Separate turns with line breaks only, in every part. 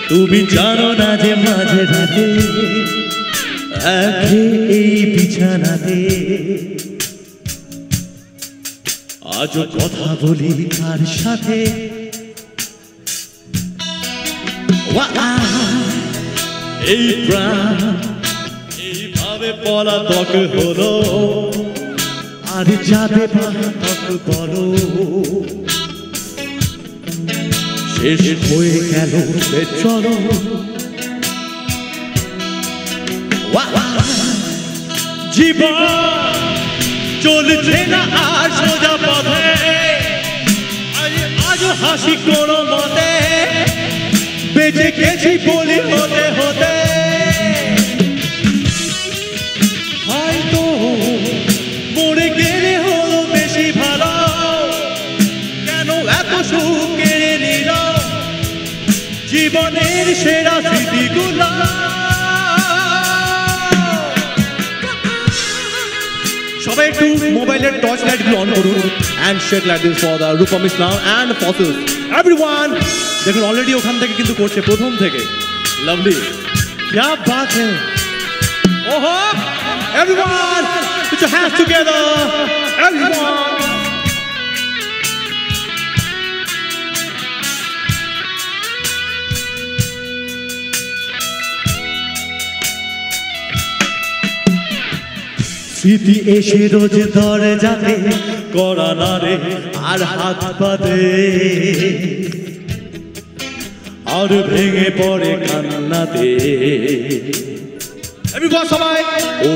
তুমি জানো না যে মাঝে রাতে এই বিছানাতে আজও কথা বলি কার সাথে এই প্রাণ এইভাবে পলাতক হলো আর যাবে পলাতক বলো শেষ হয়ে গেল চলো জীবন চলছে না আর সোজা পথে আজও হাসি কোনো মতে বেঁচে গেছি বলি হতে হতে হয়তো মরে গেলে হলো বেশি ভালো কেন এত সুখ কেড়ে নিল জীবনের সেরা স্মৃতিগুলো সবাই একটু মোবাইলের টর্চ লাইট গুলো অন করুন and shake like this for the Rupam Islam and fossils everyone দেখুন অলরেডি ওখান থেকে কিন্তু করছে প্রথম থেকে লাভলি क्या बात है ओहो everyone put your hands together everyone স্মৃতি এসে রোজ দরজাতে করা না রে আর হাত পাতে আর ভেঙে পড়ে কান্নাতে সবাই ও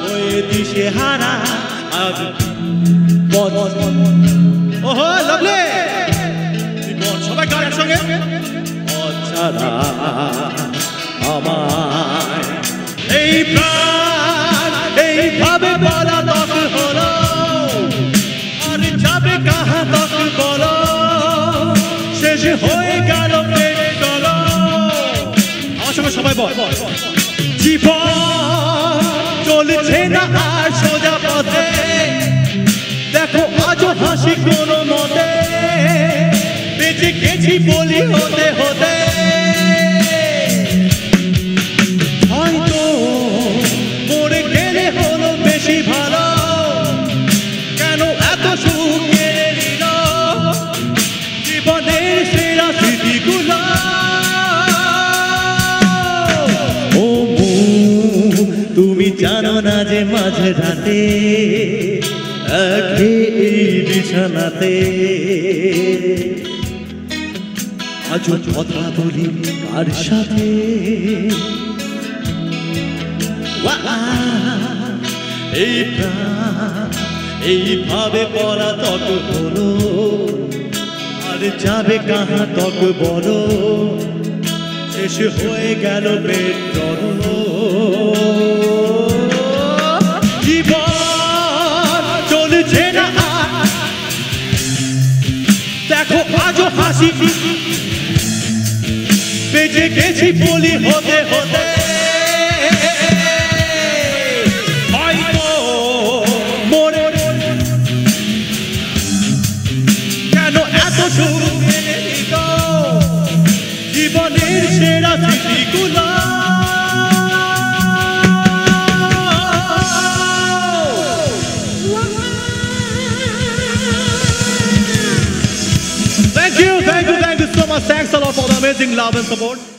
হয়ে দিশে হারা আর ওহো লাভলি সবাই গানের সঙ্গে অছাড়া আমার এই প্রাণ এইভাবে পলাতক হলো আর যাবে কাহা তক বলো শেষ হয়ে গেল চলো আমার সঙ্গে সবাই বল জীবন চলছে না আর সোজা পথে দেখো আজও হাসি কোনো মতে বেঁচে গেছি বলি হতে হতে হয়তো মরে গেলে হলো বেশি ভালো কেন এত সুখ কেড়ে নিল জীবনের সেরা স্মৃতিগুলো ও তুমি জানো না যে মাঝে রাতে এই বিছানাতে আজও কথা বলি কার সাথে এই প্রাণ এইভাবে পলাতক হলো আর যাবে কাহা তক বলো শেষ হয়ে গেল পেট্রোল জীবন চলছে না দেখো আজও হাসি বেঁচে গেছি বলি হতে হতে জীবনের সেরা স্মৃতিগুলো Thank you so much. Thanks a lot for the amazing love and support.